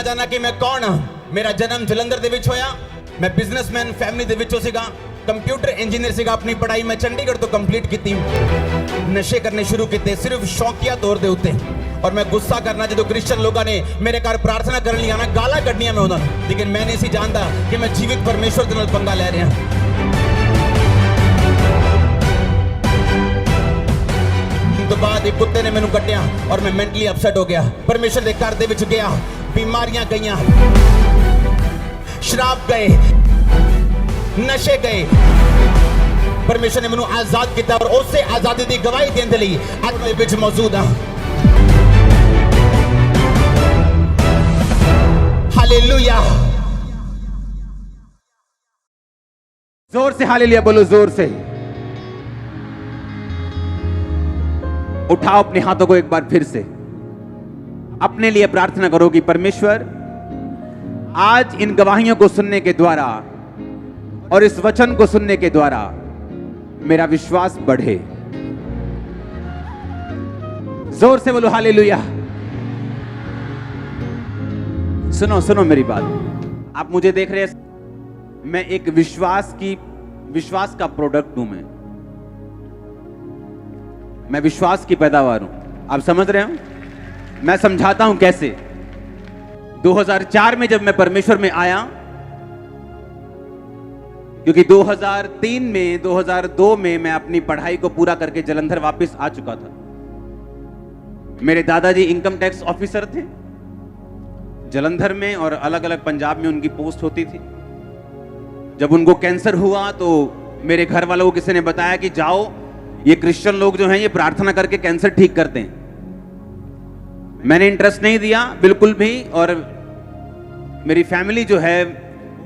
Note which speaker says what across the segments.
Speaker 1: जाना कि मैं कौन हाँ। मेरा जन्म जलंधर ਦੇ ਵਿੱਚ ਹੋਇਆ। मैं बिजनेसमैन फैमिली ਦੇ ਵਿੱਚੋਂ ਸੀਗਾ। कंप्यूटर इंजीनियर ਸੀਗਾ। अपनी पढ़ाई मैं चंडीगढ़ तो कंप्लीट की। नशे करने शुरू किए सिर्फ शौकिया तौर के उत्ते। और मैं गुस्सा करना जो क्रिश्चियन लोगों ने मेरे घर प्रार्थना करने लिया ना गाला कढ़निया मैं उन्होंने, लेकिन मैं नहीं सी जानता कि मैं जीवित परमेश्वर के नाल पंगा ले रहा। तो बाद एक कुत्ते ने मैनू कट्टिया और मैं मेंटली अपसेट हो गया। परमेश्वर के घर दे विच गया, बीमारियां गईयां, शराब गए, नशे गए। परमेश्वर ने मैनू आजाद किया और उससे आजादी की गवाही देने के लिए आज मैं विच मौजूद हाँ। हालेलुया। जोर से हालेलुया बोलो, जोर से। उठाओ अपने हाथों को एक बार फिर से, अपने लिए प्रार्थना करो कि परमेश्वर आज इन गवाहियों को सुनने के द्वारा और इस वचन को सुनने के द्वारा मेरा विश्वास बढ़े। जोर से बोलो हालेलुया। सुनो सुनो मेरी बात, आप मुझे देख रहे हैं, मैं एक विश्वास का प्रोडक्ट हूं। मैं विश्वास की पैदावार हूं। आप समझ रहे हो? मैं समझाता हूं कैसे। 2004 में जब मैं परमेश्वर में आया, क्योंकि 2003 में 2002 में मैं अपनी पढ़ाई को पूरा करके जलंधर वापस आ चुका था। मेरे दादाजी इनकम टैक्स ऑफिसर थे जलंधर में, और अलग अलग पंजाब में उनकी पोस्ट होती थी। जब उनको कैंसर हुआ तो मेरे घर वालों को किसी ने बताया कि जाओ, ये क्रिश्चियन लोग जो हैं ये प्रार्थना करके कैंसर ठीक करते हैं। मैंने इंटरेस्ट नहीं दिया बिल्कुल भी, और मेरी फैमिली जो है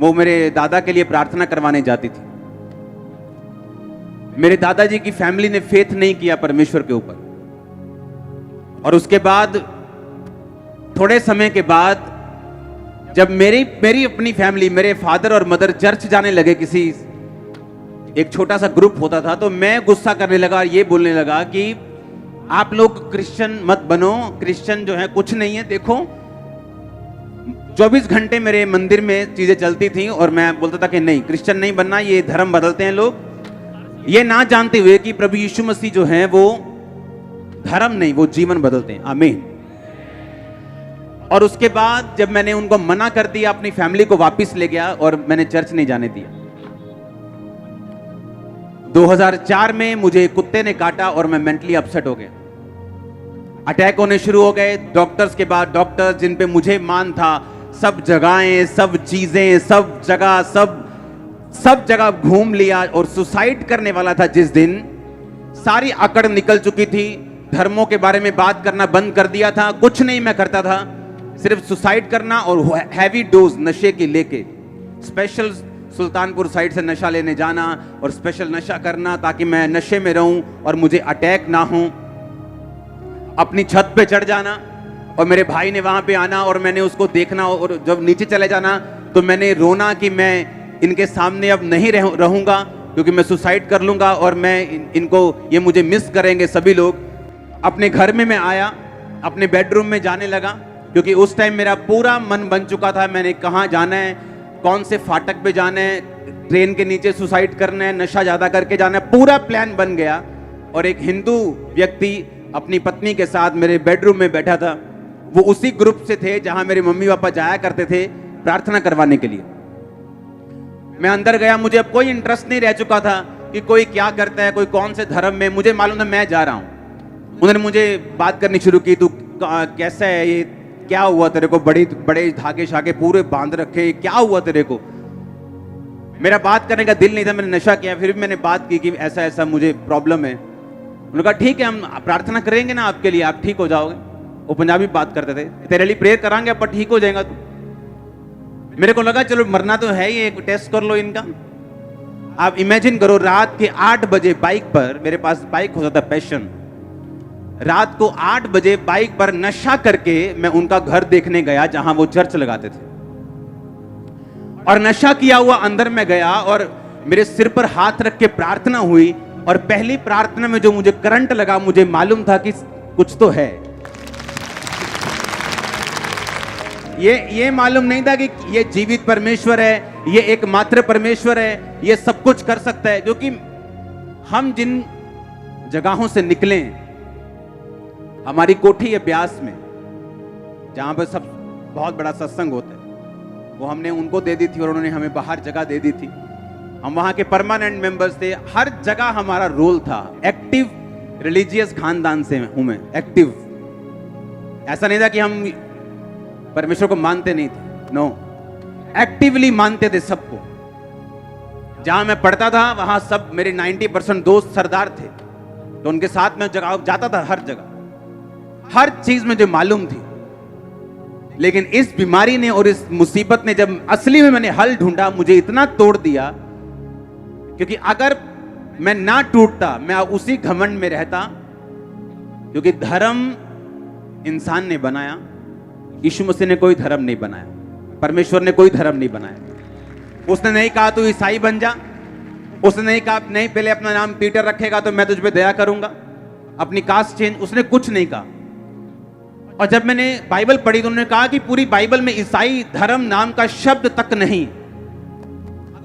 Speaker 1: वो मेरे दादा के लिए प्रार्थना करवाने जाती थी। मेरे दादाजी की फैमिली ने फेथ नहीं किया परमेश्वर के ऊपर। और उसके बाद थोड़े समय के बाद जब मेरी अपनी फैमिली, मेरे फादर और मदर चर्च जाने लगे, किसी एक छोटा सा ग्रुप होता था, तो मैं गुस्सा करने लगा, ये बोलने लगा कि आप लोग क्रिश्चियन मत बनो, क्रिश्चियन जो है कुछ नहीं है। देखो 24 घंटे मेरे मंदिर में चीजें चलती थी और मैं बोलता था कि नहीं, क्रिश्चियन नहीं बनना, ये धर्म बदलते हैं लोग, ये ना जानते हुए कि प्रभु यीशु मसीह जो है वो धर्म नहीं, वो जीवन बदलते हैं। आमीन। और उसके बाद जब मैंने उनको मना कर दिया, अपनी फैमिली को वापस ले गया और मैंने चर्च नहीं जाने दिया। 2004 में मुझे कुत्ते ने काटा और मैं मेंटली अपसेट हो गया। अटैक होने शुरू हो गए। डॉक्टर्स के बाद डॉक्टर्स, जिन पे मुझे मान था, सब जगहें, सब चीजें, सब जगह घूम लिया और सुसाइड करने वाला था जिस दिन, सारी अकड़ निकल चुकी थी। धर्मों के बारे में बात करना बंद कर दिया था, कुछ नहीं मैं करता था, सिर्फ सुसाइड करना और हैवी डोज नशे की लेके स्पेशल सुल्तानपुर साइड से नशा लेने जाना और स्पेशल नशा करना ताकि मैं नशे में रहूं और मुझे अटैक ना हो। अपनी छत पे चढ़ जाना और मेरे भाई ने वहां पे आना और मैंने उसको देखना, और जब नीचे चले जाना तो मैंने रोना कि मैं इनके सामने अब नहीं रहूंगा क्योंकि मैं सुसाइड कर लूंगा और मैं इनको, ये मुझे मिस करेंगे सभी लोग। अपने घर में मैं आया, अपने बेडरूम में जाने लगा, क्योंकि उस टाइम मेरा पूरा मन बन चुका था, मैंने कहाँ जाना है, कौन से फाटक पे जाना है, ट्रेन के नीचे सुसाइड करना है, नशा ज्यादा करके जाना है, पूरा प्लान बन गया। और एक हिंदू व्यक्ति अपनी पत्नी के साथ मेरे बेडरूम में बैठा था। वो उसी ग्रुप से थे जहां मेरे मम्मी पापा जाया करते थे प्रार्थना करवाने के लिए। मैं अंदर गया, मुझे अब कोई इंटरेस्ट नहीं रह चुका था कि कोई क्या करता है, कोई कौन से धर्म में, मुझे मालूम था मैं जा रहा हूं। उन्होंने मुझे बात करनी शुरू की, तू कैसा है, ये क्या हुआ तेरे को, बड़े धागे शागे पूरे बांध रखे, क्या हुआ तेरे को। मेरा बात करने का दिल नहीं था, मैंने नशा किया, फिर भी मैंने बात की कि ऐसा ऐसा मुझे प्रॉब्लम है। उन्होंने कहा ठीक है, हम प्रार्थना करेंगे ना आपके लिए, आप ठीक हो जाओगे। वो पंजाबी बात करते थे, तेरे लिए प्रेयर करांगे पर ठीक हो जाएगा तू। मेरे को लगा चलो मरना तो है ही, एक टेस्ट कर लो इनका। आप इमेजिन करो, रात के 8 बजे बाइक पर, मेरे पास बाइक होता था पैशन, रात को 8 बजे बाइक पर नशा करके मैं उनका घर देखने गया जहां वो चर्च लगाते थे। और नशा किया हुआ अंदर में गया और मेरे सिर पर हाथ रख के प्रार्थना हुई, और पहली प्रार्थना में जो मुझे करंट लगा, मुझे मालूम था कि कुछ तो है। ये मालूम नहीं था कि ये जीवित परमेश्वर है, ये एकमात्र परमेश्वर है, ये सब कुछ कर सकता है। क्योंकि हम जिन जगहों से निकले, हमारी कोठी है ब्यास में, जहां पर सब बहुत बड़ा सत्संग होता है, वो हमने उनको दे दी थी और उन्होंने हमें बाहर जगह दे दी थी। हम वहां के परमानेंट मेंबर्स थे, हर जगह हमारा रोल था। एक्टिव रिलीजियस खानदान से हूं मैं, एक्टिव। ऐसा नहीं था कि हम परमेश्वर को मानते नहीं थे, नो, एक्टिवली मानते थे सबको। जहां मैं पढ़ता था वहां सब मेरे 90% दोस्त सरदार थे, तो उनके साथ में जगह जाता था, हर जगह हर चीज मुझे मालूम थी। लेकिन इस बीमारी ने और इस मुसीबत ने जब असली में मैंने हल ढूंढा, मुझे इतना तोड़ दिया, क्योंकि अगर मैं ना टूटता, मैं उसी घमंड में रहता। क्योंकि धर्म इंसान ने बनाया, यीशु मसीह ने कोई धर्म नहीं बनाया, परमेश्वर ने कोई धर्म नहीं बनाया। उसने नहीं कहा तू ईसाई बन जा, उसने नहीं कहा नहीं पहले अपना नाम पीटर रखेगा तो मैं तुझ पे दया करूंगा, अपनी कास्ट चेंज, उसने कुछ नहीं कहा। और जब मैंने बाइबल पढ़ी तो उन्होंने कहा कि पूरी बाइबल में ईसाई धर्म नाम का शब्द तक नहीं।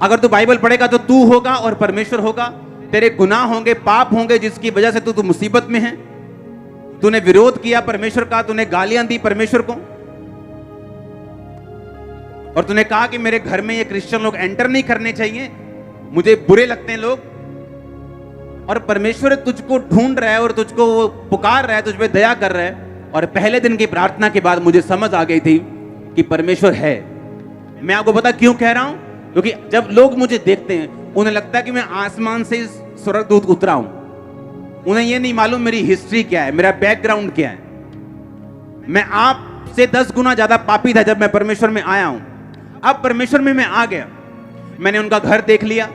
Speaker 1: अगर तू बाइबल पढ़ेगा तो तू होगा और परमेश्वर होगा, तेरे गुनाह होंगे, पाप होंगे, जिसकी वजह से तू मुसीबत में है। तूने विरोध किया परमेश्वर का, तूने गालियां दी परमेश्वर को, और तूने कहा कि मेरे घर में ये क्रिश्चियन लोग एंटर नहीं करने चाहिए, मुझे बुरे लगते हैं लोग। और परमेश्वर तुझको ढूंढ रहा है और तुझको वो पुकार रहा है, तुझ पे दया कर रहा है। और पहले दिन की प्रार्थना के बाद मुझे समझ आ गई थी कि परमेश्वर है। मैं आपको पता क्यों कह रहा हूं? क्योंकि जब लोग मुझे देखते हैं उन्हें लगता है कि मैं आसमान से स्वर्गदूत उतरा हूं। उन्हें यह नहीं मालूम मेरी हिस्ट्री क्या है, मेरा बैकग्राउंड क्या है। मैं आपसे 10 गुना ज्यादा पापी था जब मैं परमेश्वर में आया हूं। अब परमेश्वर में मैं आ गया, मैंने उनका घर देख लिया,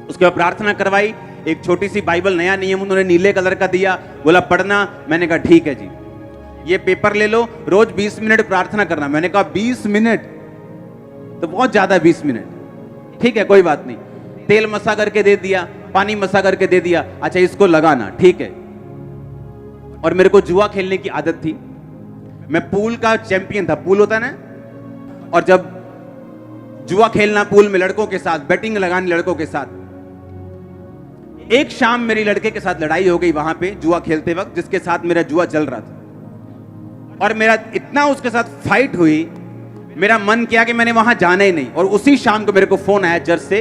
Speaker 1: उसके बाद प्रार्थना करवाई। एक छोटी सी बाइबल, नया नियम उन्होंने नीले कलर का दिया, बोला पढ़ना। मैंने कहा ठीक है जी, ये पेपर ले लो, रोज 20 मिनट प्रार्थना करना। मैंने कहा 20 मिनट तो बहुत ज्यादा, 20 मिनट ठीक है, कोई बात नहीं। तेल मसा करके दे दिया, पानी मसा करके दे दिया, अच्छा इसको लगाना, ठीक है। और मेरे को जुआ खेलने की आदत थी, मैं पूल का चैंपियन था, पूल होता है ना, और जब जुआ खेलना पूल में लड़कों के साथ, बैटिंग लगानी लड़कों के साथ। एक शाम मेरी लड़के के साथ लड़ाई हो गई वहां पे जुआ खेलते वक्त, जिसके साथ मेरा जुआ चल रहा था। और मेरा इतना उसके साथ फाइट हुई, मेरा मन किया कि मैंने वहां जाना ही नहीं। और उसी शाम को मेरे को फोन आया चर्च से,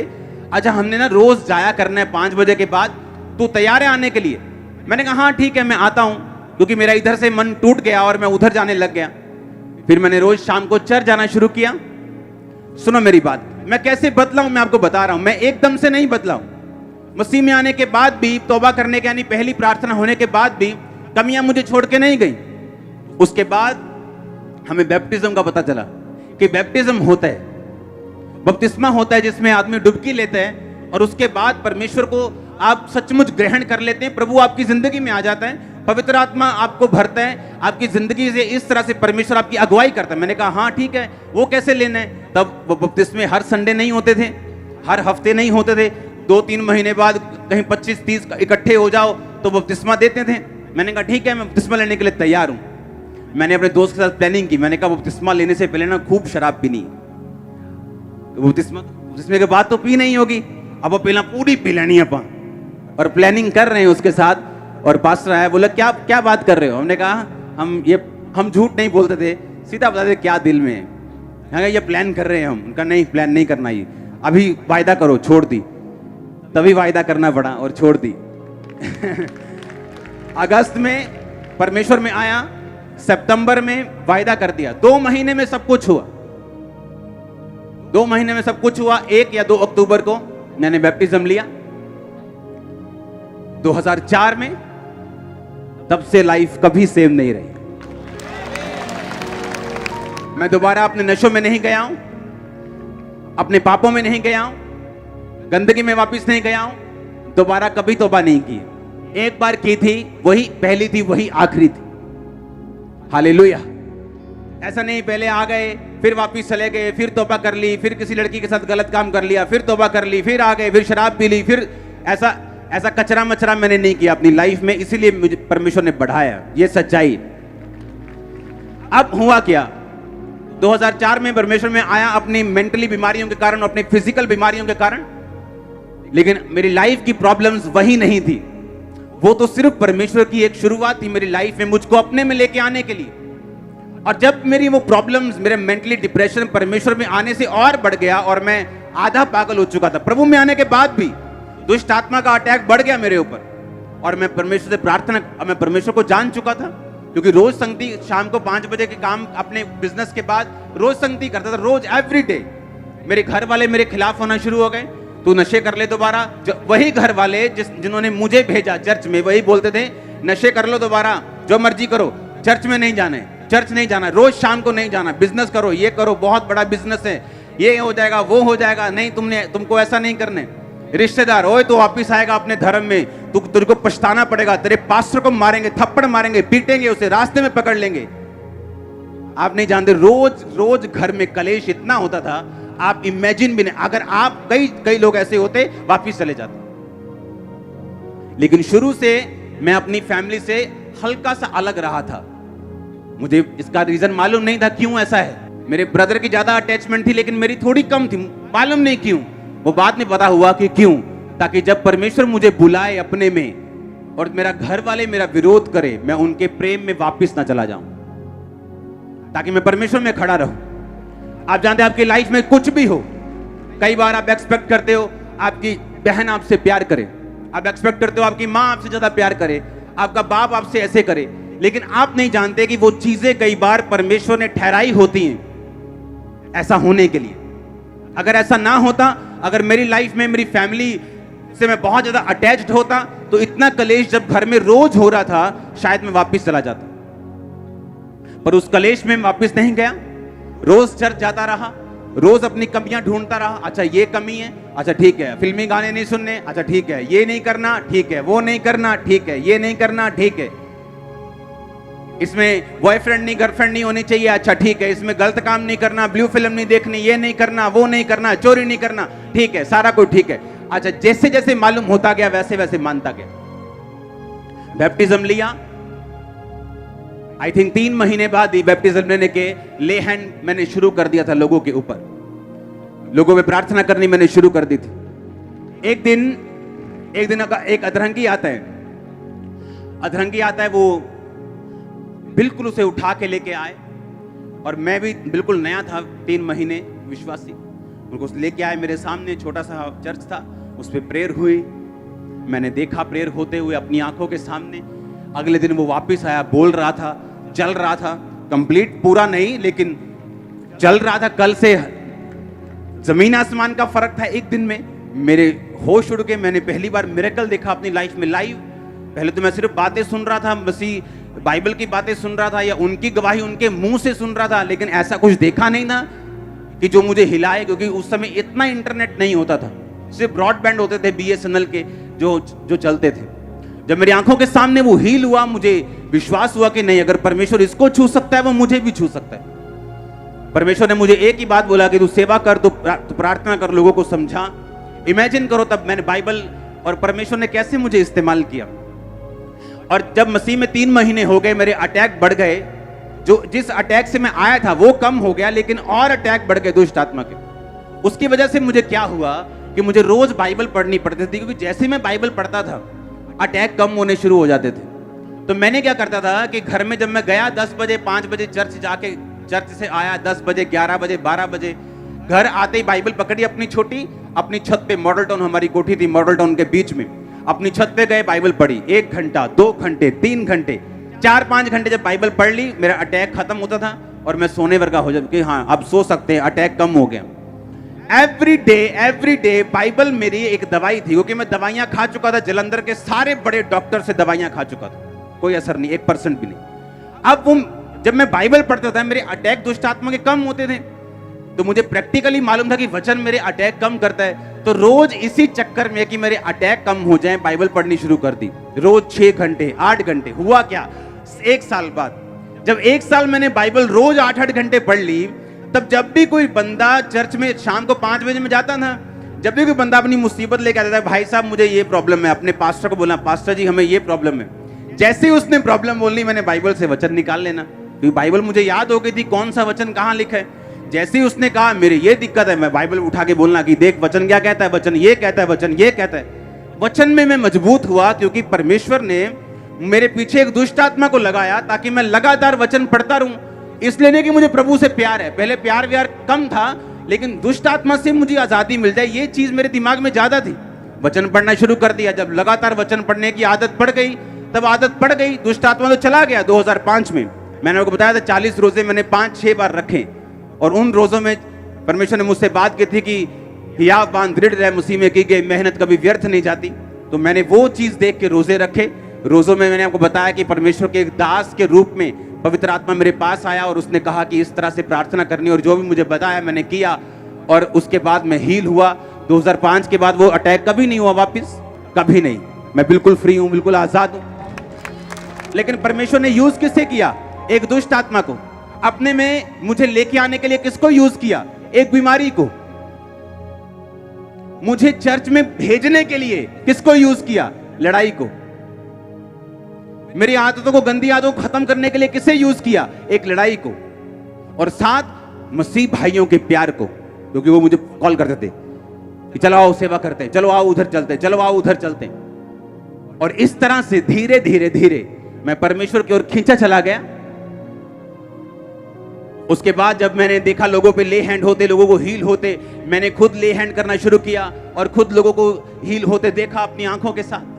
Speaker 1: अच्छा हमने ना रोज जाया करना है 5 बजे के बाद, तू तैयार है आने के लिए? मैंने कहा हाँ ठीक है मैं आता हूं, क्योंकि मेरा इधर से मन टूट गया और मैं उधर जाने लग गया। फिर मैंने रोज शाम को चर्च जाना शुरू किया। सुनो मेरी बात, मैं कैसे बदला हूं मैं आपको बता रहा हूं। मैं एकदम से नहीं बदला हूं। मसीह में आने के बाद भी, तौबा करने के यानी पहली प्रार्थना होने के बाद भी कमियां मुझे छोड़ के नहीं गई। उसके बाद हमें बैप्टिज्म का पता चला कि बैप्टिज्म होता है, बपतिस्मा होता है, जिसमें आदमी डुबकी लेता है और उसके बाद परमेश्वर को आप सचमुच ग्रहण कर लेते हैं। प्रभु आपकी जिंदगी में आ जाता है, पवित्र आत्मा आपको भरता है, आपकी जिंदगी से इस तरह से परमेश्वर आपकी अगुवाई करता है। मैंने कहा हाँ ठीक है, वो कैसे लेना है? तब वो बपतिस्मे हर संडे नहीं होते थे, हर हफ्ते नहीं होते थे, 2-3 महीने बाद कहीं 25-30 इकट्ठे हो जाओ तो बपतिस्मा देते थे। मैंने कहा ठीक है, मैं बपतिस्मा लेने के लिए तैयार हूं। मैंने अपने दोस्त के साथ प्लानिंग की, मैंने कहा बपतिस्मा लेने से पहले ना खूब शराब पीनी, बपतिस्मे के बाद तो पी नहीं होगी, अब वो पहला पूरी पी लेनी अपन। और प्लानिंग कर रहे हैं उसके साथ, और पास्टर आया, बोला क्या क्या बात कर रहे हो? हमने कहा हम झूठ नहीं बोलते थे, सीधा बता दे क्या दिल में है। ये प्लान कर रहे हैं हम। उनका नहीं, प्लान नहीं करना, ये अभी वायदा करो, छोड़ दी। तभी वायदा करना पड़ा और छोड़ दी। अगस्त में परमेश्वर में आया, सितंबर में वायदा कर दिया, 2 महीने में सब कुछ हुआ। 2 महीने में सब कुछ हुआ। 1 या 2 अक्टूबर को मैंने बैप्टिज्म लिया 2004 में। तब से लाइफ कभी सेम नहीं रही। मैं दोबारा अपने नशों में नहीं गया हूं, अपने पापों में नहीं गया हूं, गंदगी में वापस नहीं गया हूं, दोबारा कभी तौबा नहीं की। एक बार की थी, वही पहली थी, वही आखिरी थी। हालेलुया। ऐसा नहीं पहले आ गए फिर वापस चले गए, फिर तौबा कर ली, फिर किसी लड़की के साथ गलत काम कर लिया, फिर तौबा कर ली, फिर आ गए, फिर शराब पी ली, फिर ऐसा कचरा मचरा मैंने नहीं किया अपनी लाइफ में। इसीलिए मुझे परमेश्वर ने बढ़ाया, ये सच्चाई। अब हुआ क्या, 2004 में परमेश्वर में आया अपनी मेंटली बीमारियों के कारण, अपनी फिजिकल बीमारियों के कारण, लेकिन मेरी लाइफ की प्रॉब्लम्स वही नहीं थी। वो तो सिर्फ परमेश्वर की एक शुरुआत थी मेरी लाइफ में, मुझको अपने में लेके आने के लिए। और जब मेरी वो प्रॉब्लम्स, मेरे मेंटली डिप्रेशन परमेश्वर में आने से और बढ़ गया और मैं आधा पागल हो चुका था। प्रभु में आने के बाद भी दुष्ट आत्मा का अटैक बढ़ गया मेरे ऊपर, और मैं परमेश्वर से प्रार्थना, मैं परमेश्वर को जान चुका था, क्योंकि रोज संगति, शाम को 5 बजे के काम, अपने बिजनेस के बाद रोज संगति करता था, रोज एवरी डे। मेरे घर वाले मेरे खिलाफ होना शुरू हो गए, तू नशे कर ले दोबारा। वही घर वाले जिन्होंने मुझे भेजा चर्च में, वही बोलते थे नशे कर लो दोबारा, जो मर्जी करो, चर्च में नहीं जाना है, चर्च नहीं जाना, रोज शाम को नहीं जाना, बिजनेस करो, ये करो, बहुत बड़ा बिजनेस है, ये हो जाएगा, वो हो जाएगा, नहीं तुमको ऐसा नहीं करने। रिश्तेदार, ओए तो वापिस आएगा अपने धर्म में, तुझको पछताना पड़ेगा, तेरे पास्टर को मारेंगे, थप्पड़ मारेंगे, पीटेंगे, उसे रास्ते में पकड़ लेंगे। आप नहीं जानते, रोज रोज घर में कलेश इतना होता था, आप इमेजिन भी नहीं। अगर आप कई लोग ऐसे होते, वापिस चले जाते। लेकिन शुरू से मैं अपनी फैमिली से हल्का सा अलग रहा था। मुझे इसका रीजन मालूम नहीं था क्यों ऐसा है। मेरे ब्रदर की ज्यादा अटैचमेंट थी, लेकिन मेरी थोड़ी कम थी, मालूम नहीं क्यों। वो बाद में पता हुआ कि क्यों, ताकि जब परमेश्वर मुझे बुलाए अपने में और मेरा घर वाले मेरा विरोध करे, मैं उनके प्रेम में वापस ना चला जाऊं, ताकि मैं परमेश्वर में खड़ा रहूं। आप जानते हैं, आपकी लाइफ में कुछ भी हो, कई बार आप एक्सपेक्ट करते हो आपकी बहन आपसे प्यार करे, आप एक्सपेक्ट करते हो आपकी माँ आपसे ज्यादा प्यार करे, आपका बाप आपसे ऐसे करे, लेकिन आप नहीं जानते कि वो चीजें कई बार परमेश्वर ने ठहराई होती हैं ऐसा होने के लिए। अगर ऐसा ना होता, अगर मेरी लाइफ में मेरी फैमिली से मैं बहुत ज्यादा अटैच्ड होता, तो इतना कलेश जब घर में रोज हो रहा था, शायद मैं वापस चला जाता। पर उस कलेश में वापस नहीं गया, रोज चर्च जाता रहा, रोज अपनी कमियां ढूंढता रहा। अच्छा ये कमी है, अच्छा ठीक है, फिल्मी गाने नहीं सुनने, अच्छा ठीक है, ये नहीं करना, ठीक है, वो नहीं करना, ठीक है, ये नहीं करना, ठीक है, इसमें बॉयफ्रेंड नहीं गर्लफ्रेंड नहीं होनी चाहिए, अच्छा ठीक है, इसमें गलत काम नहीं करना, ब्लू फिल्म नहीं देखनी, ये नहीं करना, वो नहीं करना, चोरी नहीं करना, ठीक है, सारा कुछ ठीक है। अच्छा, जैसे जैसे मालूम होता गया वैसे वैसे मानता गया। बैप्टिज्म लिया, आई थिंक 3 महीने बाद ही बैप्टिज्म लेने के ले हैंड मैंने शुरू कर दिया था लोगों के ऊपर, लोगों पे प्रार्थना करनी मैंने शुरू कर दी थी। एक दिन एक अधरंगी आता है, वो बिल्कुल उसे उठा के लेके आए, और मैं भी बिल्कुल नया था, 3 महीने विश्वासी, उनको लेके आए मेरे सामने। छोटा सा चर्च था, उस पर प्रेयर हुई, मैंने देखा प्रेयर होते हुए अपनी आंखों के सामने। अगले दिन वो वापस आया, बोल रहा था, चल रहा था, कंप्लीट पूरा नहीं लेकिन चल रहा था। कल से जमीन आसमान का फर्क था एक दिन में। मेरे होश उड़ के मैंने पहली बार मिरेकल देखा अपनी लाइफ में लाइव। पहले तो मैं सिर्फ बातें सुन रहा था, मसीह बाइबल की बातें सुन रहा था या उनकी गवाही उनके मुंह से सुन रहा था, लेकिन ऐसा कुछ देखा नहीं था कि जो मुझे हिलाए, क्योंकि उस समय इतना इंटरनेट नहीं होता था, सिर्फ ब्रॉडबैंड होते थे BSNL के जो चलते थे। जब मेरी आंखों के सामने वो हील हुआ, मुझे विश्वास हुआ कि नहीं, अगर परमेश्वर इसको छू सकता है वो मुझे भी छू सकता है। परमेश्वर ने मुझे एक ही बात बोला कि तू सेवा कर, तू प्रार्थना कर, लोगों को समझा। इमेजिन करो तब मैंने बाइबल और परमेश्वर ने कैसे मुझे इस्तेमाल किया। और जब मसीह में 3 महीने हो गए, मेरे अटैक बढ़ गए, जिस अटैक से मैं आया था वो कम हो गया, लेकिन और अटैक बढ़ गए दुष्ट आत्मा के। उसकी वजह से मुझे क्या हुआ कि मुझे रोज बाइबल पढ़नी पड़ती थी, क्योंकि जैसे मैं बाइबल पढ़ता था अटैक कम होने शुरू हो जाते थे। तो मैंने क्या करता था कि घर में जब मैं गया 10 बजे 5 बजे चर्च से आया, 10 बजे 11 बजे 12 बजे, घर आते ही बाइबल पकड़ी अपनी छत पे, मॉडल टाउन हमारी कोठी थी, मॉडल टाउन के बीच में, अपनी छत पे गए, बाइबल पढ़ी 1 घंटा 2 घंटे 3 घंटे 4-5 घंटे। जब बाइबल पढ़ ली, मेरा अटैक खत्म होता था और मैं सोने वर्गा हो जाता कि हाँ अब सो सकते हैं, अटैक कम हो गया। एवरी डे बाइबल मेरी एक दवाई थी, क्योंकि मैं दवाइयां खा चुका था, जलंधर के सारे बड़े डॉक्टर से दवाइयां खा चुका था, कोई असर नहीं, 1% भी नहीं। अब वो जब मैं बाइबल पढ़ता था, मेरे अटैक दुष्ट आत्मा के कम होते थे, तो मुझे प्रैक्टिकली मालूम था कि वचन मेरे अटैक कम करता है। तो रोज इसी चक्कर में कि मेरे अटैक कम हो जाएं, बाइबल पढ़नी शुरू कर दी, रोज 6 घंटे 8 घंटे। हुआ क्या, 1 साल बाद, जब 1 साल मैंने बाइबल रोज 8-8 घंटे पढ़ ली, तब जब भी कोई बंदा चर्च में शाम को 5 बजे में जाता था, जब भी कोई बंदा अपनी मुसीबत लेके आता था, भाई साहब मुझे ये प्रॉब्लम है, अपने पास्टर को बोला, पास्टर जी हमें ये प्रॉब्लम है। जैसे ही उसने प्रॉब्लम बोलनी, मैंने बाइबल से वचन निकाल लेना, क्योंकि बाइबल मुझे याद हो गई थी कौन सा वचन कहाँ लिखा है। जैसे ही उसने कहा मेरी ये दिक्कत है, मैं बाइबल उठा के बोलना कि देख वचन क्या कहता है, वचन ये कहता है, वचन ये कहता है। वचन में मैं मजबूत हुआ क्योंकि परमेश्वर ने मेरे पीछे एक दुष्ट आत्मा को लगाया ताकि मैं लगातार वचन पढ़ता रहूं। इसलिए नहीं कि मुझे प्रभु से प्यार है, पहले प्यार व्यार कम था, लेकिन दुष्ट आत्मा से मुझे आजादी मिल जाए ये चीज मेरे दिमाग में ज्यादा थी। वचन पढ़ना शुरू कर दिया। जब लगातार वचन पढ़ने की आदत पड़ गई, तब आदत पड़ गई, दुष्ट आत्मा तो चला गया। 2005 में मैंने आपको बताया था 40 रोजे मैंने 5-6 बार रखे, और उन रोजों में परमेश्वर ने मुझसे बात की थी कि हियाव बांध दृढ़ रहे, मुसीह में की गई मेहनत कभी व्यर्थ नहीं जाती। तो मैंने वो चीज देख के रोजे रखे। रोजों में मैंने आपको बताया कि परमेश्वर के एक दास के रूप में पवित्र आत्मा मेरे पास आया और उसने कहा कि इस तरह से प्रार्थना करनी, और जो भी मुझे बताया मैंने किया, और उसके बाद मैं हील हुआ। 2005 के बाद वो अटैक कभी नहीं हुआ वापस, कभी नहीं। मैं बिल्कुल फ्री हूं, बिल्कुल आजाद हूं। लेकिन परमेश्वर ने यूज किससे किया? एक दुष्ट आत्मा को। अपने में मुझे लेके आने के लिए किसको यूज किया? एक बीमारी को। मुझे चर्च में भेजने के लिए किसको यूज किया? लड़ाई को। मेरी आदतों को, गंदी आदतों को खत्म करने के लिए किसे यूज किया? एक लड़ाई को। और साथ मसीह भाइयों के प्यार को, क्योंकि वो मुझे कॉल करते थे कि चलो आओ सेवा करते हैं, चलो आओ उधर चलते हैं, चलो आओ उधर चलते हैं। और इस तरह से धीरे धीरे धीरे मैं परमेश्वर की ओर खींचा चला गया। उसके बाद जब मैंने देखा लोगों पे ले हैंड होते, लोगों को हील होते, मैंने खुद ले हैंड करना शुरू किया और खुद लोगों को हील होते देखा अपनी आंखों के साथ।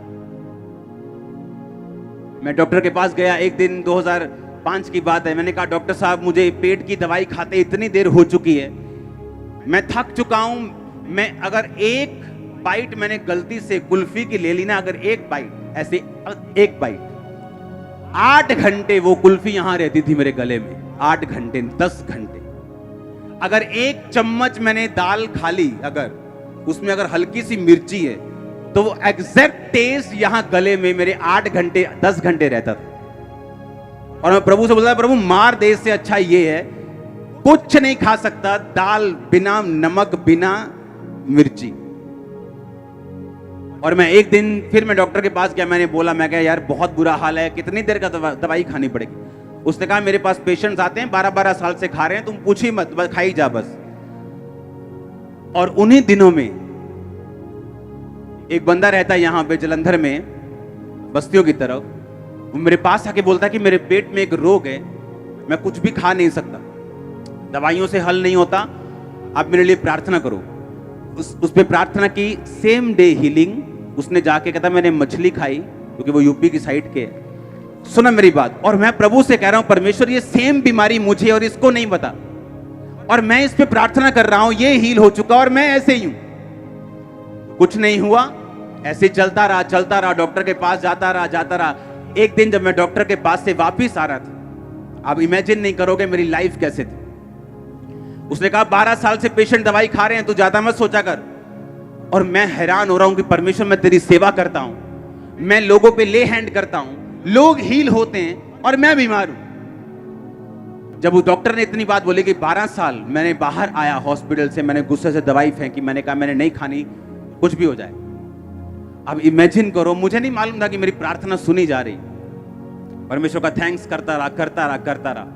Speaker 1: मैं डॉक्टर के पास गया एक दिन, 2005 की बात है। मैंने कहा डॉक्टर साहब मुझे पेट की दवाई खाते इतनी देर हो चुकी है, मैं थक चुका हूं। मैं अगर एक बाइट मैंने गलती से कुल्फी की ले ली ना, अगर एक बाइट ऐसे एक बाइट, 8 घंटे वो कुल्फी यहां रहती थी मेरे गले में। 8 घंटे, 10 घंटे। अगर एक चम्मच मैंने दाल खा ली, अगर उसमें अगर हल्की सी मिर्ची है, तो वो एग्जैक्ट टेस्ट यहां गले में मेरे 8 घंटे 10 घंटे रहता था। और मैं प्रभु से बोलता था, प्रभु मार दे, इससे अच्छा ये है कुछ नहीं खा सकता, दाल बिना नमक, बिना मिर्ची। और मैं एक दिन फिर मैं डॉक्टर के पास गया। मैंने बोला, मैं कहा यार बहुत बुरा हाल है, कितनी देर का दवाई खानी पड़ेगी? उसने कहा मेरे पास पेशेंट्स आते हैं 12-12 साल से खा रहे हैं, तुम पूछी मत, बस खाई जा बस। और उन्हीं दिनों में एक बंदा रहता है यहां पे जलंधर में, बस्तियों की तरफ, वो मेरे पास आके बोलता है कि मेरे पेट में एक रोग है, मैं कुछ भी खा नहीं सकता, दवाइयों से हल नहीं होता, आप मेरे लिए प्रार्थना करो। उस पे प्रार्थना की, सेम डे हीलिंग। उसने जाके कहता मैंने मछली खाई, क्योंकि वो यूपी की साइड के है। सुना मेरी बात, और मैं प्रभु से कह रहा हूं परमेश्वर ये सेम बीमारी मुझे और इसको नहीं बता, और मैं इस पे प्रार्थना कर रहा हूं, ये हील हो चुका और मैं ऐसे ही हूं। कुछ नहीं हुआ, ऐसे चलता रहा, डॉक्टर के पास जाता रहा। एक दिन जब मैं डॉक्टर के पास से वापिस आ रहा था, आप इमेजिन नहीं करोगे मेरी लाइफ कैसे थी। उसने कहा 12 साल से पेशेंट दवाई खा रहे हैं, तू ज्यादा मत सोचा कर। और मैं हैरान हो रहा हूं कि परमेश्वर मैं तेरी सेवा करता हूं, मैं लोगों पे ले हैंड करता हूं, लोग हील होते हैं और मैं बीमार हूं। जब उस डॉक्टर ने इतनी बात बोली कि 12 साल मैंने बाहर आया हॉस्पिटल से, मैंने गुस्से से दवाई फेंकी, मैंने कहा मैंने नहीं खानी, कुछ भी हो जाए। अब इमेजिन करो, मुझे नहीं मालूम था कि मेरी प्रार्थना सुनी जा रही। परमेश्वर का थैंक्स करता रहा।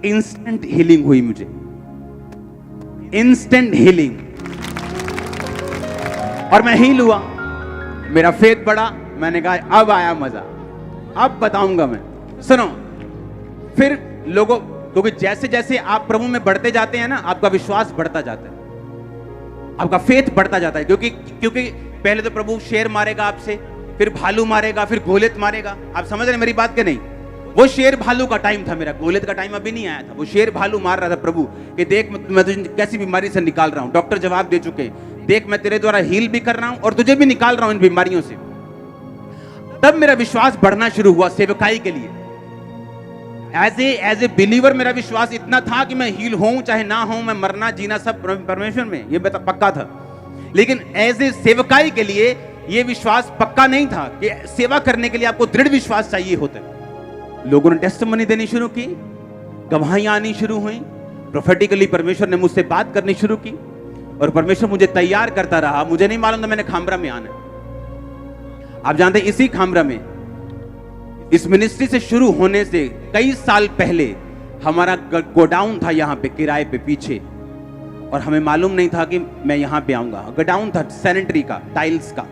Speaker 1: इंस्टेंट हीलिंग हुई मुझे, इंस्टेंट हीलिंग। और मैं हील हुआ, मेरा फेथ बढ़ा। मैंने कहा अब आया मजा, अब बताऊंगा मैं। सुनो, फिर लोगों, क्योंकि जैसे जैसे आप प्रभु में बढ़ते जाते हैं ना, आपका विश्वास बढ़ता जाता है, आपका फेथ बढ़ता जाता है। क्योंकि पहले तो प्रभु शेर मारेगा आपसे, फिर भालू मारेगा, फिर गोलियत मारेगा। आप समझ रहे मेरी बात के नहीं? वो शेर भालू का टाइम था, मेरा गोलियत का टाइम अभी नहीं आया था। वो शेर भालू मार रहा था प्रभु कि देख मैं तुझे कैसी बीमारी से निकाल रहा हूं। डॉक्टर जवाब दे चुके, देख मैं तेरे द्वारा हील भी कर रहा हूं और तुझे भी निकाल रहा हूं इन बीमारियों से। तब मेरा विश्वास बढ़ना शुरू हुआ सेवकाई के लिए। एज ए बिलीवर मेरा विश्वास इतना था कि मैं हील होऊं चाहे ना होऊं, मैं मरना जीना सब परमेश्वर में, ये पक्का था। लेकिन एज ए सेवकाई के लिए ये विश्वास पक्का नहीं था कि सेवा करने के लिए आपको दृढ़ विश्वास चाहिए होता है। लोगों ने टेस्टिमनी देनी शुरू की, गवाहियां आनी शुरू हुई, प्रोफेटिकली परमेश्वर ने मुझसे बात करनी शुरू की और परमेश्वर मुझे तैयार करता रहा। मुझे नहीं मालूम था मैंने खामरा में आना। आप जानते हैं इसी खामरा में, इस मिनिस्ट्री से शुरू होने से कई साल पहले हमारा गोडाउन था यहाँ पे किराए पे पीछे, और हमें मालूम नहीं था कि मैं यहाँ पे आऊंगा। गोडाउन था सैनिटरी का, टाइल्स का।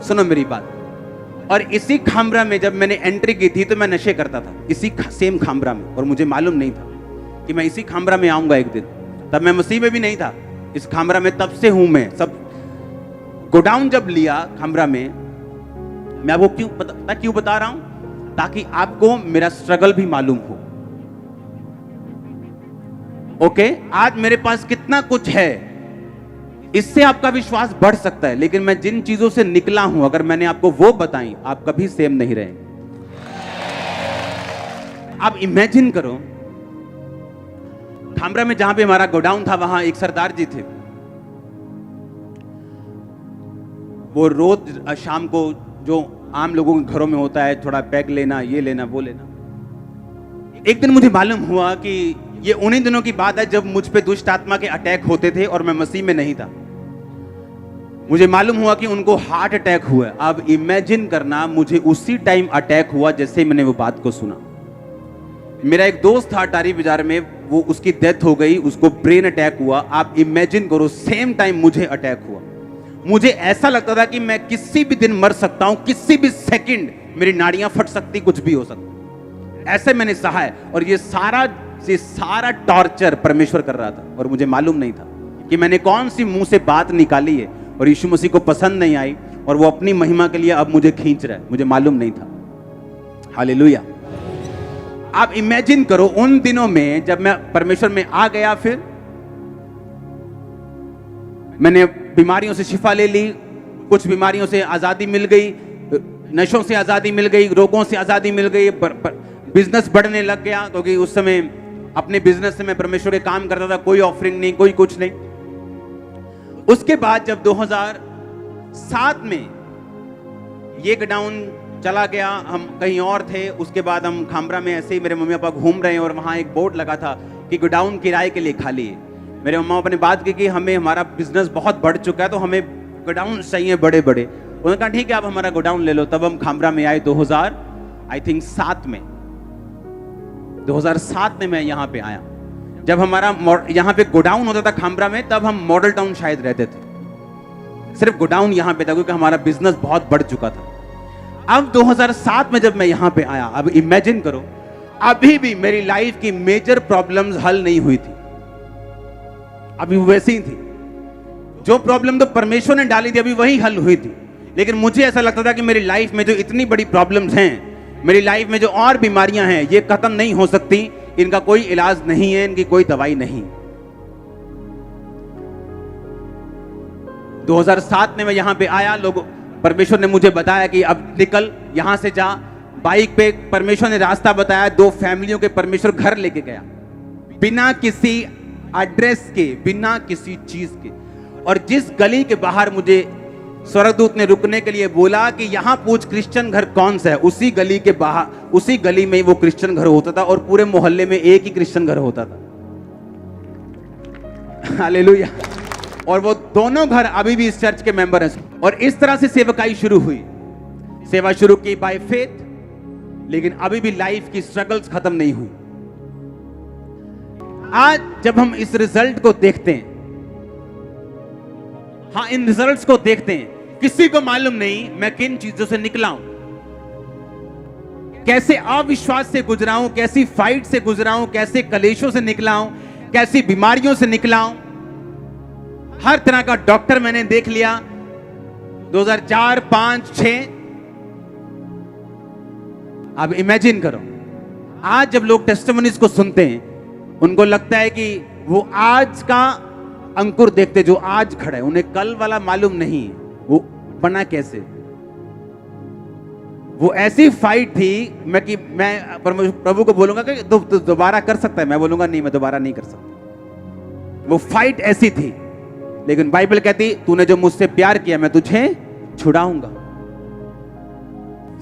Speaker 1: सुनो मेरी बात। और इसी खामरा में जब मैंने एंट्री की थी तो मैं नशे करता था, इसी सेम खामरा में, और मुझे मालूम नहीं था कि मैं इसी खामरा में आऊंगा एक दिन। तब मैं मसीह में भी नहीं था, इस खामरा में तब से हूं मैं। सब गोडाउन जब लिया खामरा में, मैं आपको क्यों बता रहा हूं, ताकि आपको मेरा स्ट्रगल भी मालूम हो। ओके, आज मेरे पास कितना कुछ है, इससे आपका विश्वास बढ़ सकता है, लेकिन मैं जिन चीजों से निकला हूं, अगर मैंने आपको वो बताई, आप कभी सेम नहीं रहेंगे। आप इमेजिन करो, खामरा में जहां पे हमारा गोडाउन था, वहां एक सरदार जी थे। वो रोज शाम को, जो आम लोगों के घरों में होता है, थोड़ा पैक लेना, ये लेना, वो लेना। एक दिन मुझे मालूम हुआ कि ये उन्हीं दिनों की बात है जब मुझ पे दुष्ट आत्मा के अटैक होते थे और मैं मसीह में नहीं था। मुझे मालूम हुआ कि उनको हार्ट अटैक हुआ। अब इमेजिन करना, मुझे उसी टाइम अटैक हुआ जैसे मैंने वो बात को सुना। मेरा एक दोस्त था अटारी बाजार में, वो उसकी डेथ हो गई, उसको ब्रेन अटैक हुआ। आप इमेजिन करो, सेम टाइम मुझे अटैक हुआ। मुझे ऐसा लगता था कि मैं किसी भी दिन मर सकता हूं, किसी भी सेकंड मेरी नाड़ियां फट सकती, कुछ भी हो सकता। ऐसे मैंने सहा है, और ये सारा टॉर्चर परमेश्वर कर रहा था, और मुझे मालूम नहीं था कि मैंने कौन सी मुंह से बात निकाली है, और यीशु मसीह को पसंद नहीं आई, और वो अपनी महिमा के लिए अब मुझे खींच रहा है। मुझे मालूम नहीं था। हालेलुया। आप इमेजिन करो, उन दिनों में जब मैं परमेश्वर में आ गया, फिर मैंने बीमारियों से शिफा ले ली, कुछ बीमारियों से आजादी मिल गई, नशों से आजादी मिल गई, रोगों से आजादी मिल गई, बिजनेस बढ़ने लग गया, क्योंकि उस समय अपने बिजनेस से मैं परमेश्वर के काम करता था, कोई ऑफरिंग नहीं, कोई कुछ नहीं। उसके बाद जब 2007 में ये गोडाउन चला गया, हम कहीं और थे। उसके बाद हम खामरा में ऐसे ही मेरे मम्मी पापा घूम रहे हैं, और वहां एक बोर्ड लगा था कि गोडाउन किराए के लिए खाली है। मेरे मम्मा पापा ने बात की कि हमें, हमारा बिजनेस बहुत बढ़ चुका है, तो हमें गोडाउन चाहिए बड़े बड़े। उन्होंने कहा ठीक है, आप हमारा गोडाउन ले लो। तब हम खामरा में आए 2007 में। 2007 में मैं यहाँ पे आया। जब हमारा यहाँ पे गोडाउन होता था खामरा में, तब हम मॉडल टाउन शायद रहते थे। सिर्फ गोडाउन यहाँ पे था, क्योंकि हमारा बिजनेस बहुत बढ़ चुका था। अब 2007 में जब मैं यहाँ पे आया, अब इमेजिन करो, अभी भी मेरी लाइफ की मेजर प्रॉब्लम्स हल नहीं हुई थी, अभी वैसी ही थी। जो प्रॉब्लम तो परमेश्वर ने डाली थी, अभी वही हल हुई थी। लेकिन मुझे ऐसा लगता था कि मेरी लाइफ में जो इतनी बड़ी प्रॉब्लम्स हैं, मेरी लाइफ में जो और बीमारियां हैं, ये खत्म नहीं हो सकती, इनका कोई इलाज नहीं है, इनकी कोई दवाई नहीं। 2007 में मैं यहां पे आया, लोग, परमेश्वर ने मुझे बताया कि अब निकल, यहां से जा। बाइक पे परमेश्वर ने रास्ता बताया। 2 फैमिलियों के परमेश्वर घर लेके गया, बिना किसी एड्रेस के, बिना किसी चीज के। और जिस गली के बाहर मुझे स्वर्गदूत ने रुकने के लिए बोला कि यहां पूछ क्रिश्चियन घर कौन सा है, उसी गली के बाहर, उसी गली में वो क्रिश्चियन घर होता था, और पूरे मोहल्ले में एक ही क्रिश्चियन घर होता था। हालेलुया। और वो दोनों घर अभी भी इस चर्च के मेंबर हैं। और इस तरह से सेवकाई शुरू हुई, सेवा शुरू की बाय फेथ। लेकिन अभी भी लाइफ की स्ट्रगल्स खत्म नहीं हुई। आज जब हम इस रिजल्ट को देखते हैं, हाँ, इन रिजल्ट्स को देखते हैं, किसी को मालूम नहीं मैं किन चीजों से निकला हूं, कैसे अविश्वास से गुजरा हूं, कैसी फाइट से गुजरा हूं, कैसे कलेशों से निकला हूं, कैसी बीमारियों से निकला हूं। हर तरह का डॉक्टर मैंने देख लिया। 2004, 5, 6। अब इमेजिन करो, आज जब लोग टेस्टिमनीज को सुनते हैं, उनको लगता है कि वो आज का अंकुर देखते जो आज खड़ा है, उन्हें कल वाला मालूम नहीं वो बना कैसे। वो ऐसी फाइट थी, मैं प्रभु को बोलूंगा कि तू दोबारा कर सकता है, मैं बोलूंगा नहीं, मैं दोबारा नहीं कर सकता। वो फाइट ऐसी थी। लेकिन बाइबल कहती, तूने जो मुझसे प्यार किया, मैं तुझे छुड़ाऊंगा।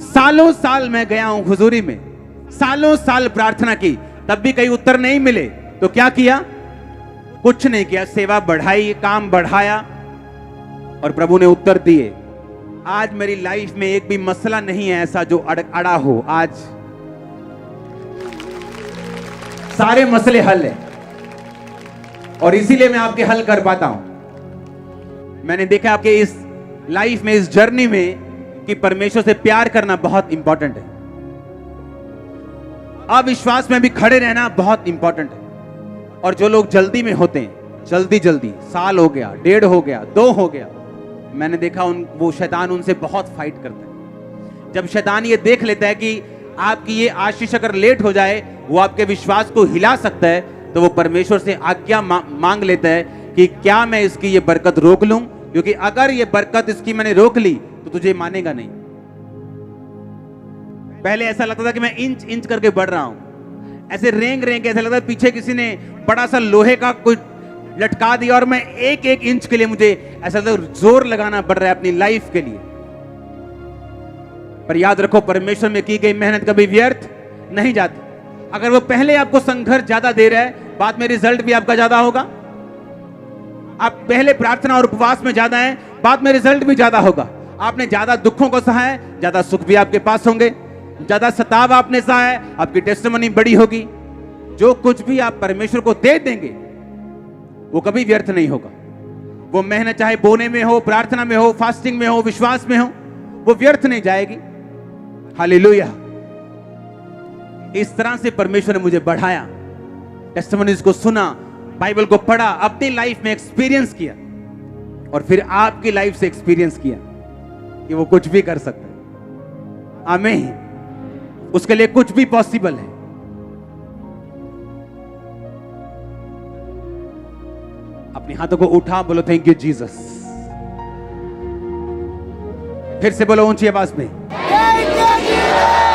Speaker 1: सालों साल मैं गया हूं हुजूरी में, सालों साल प्रार्थना की, तब भी कहीं उत्तर नहीं मिले। तो क्या किया? कुछ नहीं किया, सेवा बढ़ाई, काम बढ़ाया, और प्रभु ने उत्तर दिए। आज मेरी लाइफ में एक भी मसला नहीं है ऐसा जो अड़ा हो। आज सारे मसले हल है, और इसीलिए मैं आपके हल कर पाता हूं। मैंने देखा आपके इस लाइफ में, इस जर्नी में, कि परमेश्वर से प्यार करना बहुत इंपॉर्टेंट है। अविश्वास में भी खड़े रहना बहुत इंपॉर्टेंट है। और जो लोग जल्दी में होते हैं, जल्दी जल्दी, साल हो गया, 1.5 हो गया, 2 हो गया, मैंने देखा वो शैतान उनसे बहुत फाइट करता है। जब शैतान ये देख लेता है कि आपकी ये आशीष अगर लेट हो जाए, वो आपके विश्वास को हिला सकता है, तो वो परमेश्वर से आज्ञा मांग लेता है कि क्या मैं इसकी ये बरकत रोक लूं, क्योंकि अगर ये बरकत इसकी मैंने रोक ली तो तुझे मानेगा नहीं। पहले ऐसा लगता था कि मैं इंच इंच करके बढ़ रहा हूं, ऐसे रेंग रेंग, ऐसा लगता है पीछे किसी ने बड़ा सा लोहे का कुछ लटका दिया और मैं एक एक इंच के लिए मुझे ऐसा लगता है जोर लगाना पड़ रहा है अपनी लाइफ के लिए। पर याद रखो, परमेश्वर में की गई मेहनत कभी व्यर्थ नहीं जाती। अगर वो पहले आपको संघर्ष ज्यादा दे रहा है, बाद में रिजल्ट भी आपका ज्यादा होगा। आप पहले प्रार्थना और उपवास में ज्यादा हैं, बाद में रिजल्ट भी ज्यादा होगा। आपने ज्यादा दुखों को सहा है, ज्यादा सुख भी आपके पास होंगे। ज्यादा सताव आपने सहा है, आपकी टेस्टिमनी बड़ी होगी। जो कुछ भी आप परमेश्वर को दे देंगे वो कभी व्यर्थ नहीं होगा। वो मेहनत चाहे बोने में हो, प्रार्थना में हो, फास्टिंग में हो, विश्वास में हो, वो व्यर्थ नहीं जाएगी। हालेलुया। इस तरह से परमेश्वर ने मुझे बढ़ाया, टेस्टिमनीज को सुना, बाइबल को पढ़ा, अपनी लाइफ में एक्सपीरियंस किया, और फिर आपकी लाइफ से एक्सपीरियंस किया कि वो कुछ भी कर सकता है। आमीन। उसके लिए कुछ भी पॉसिबल है। अपने हाथों को उठा, बोलो थैंक यू जीसस। फिर से बोलो ऊंची आवाज में, थैंक यू जीसस।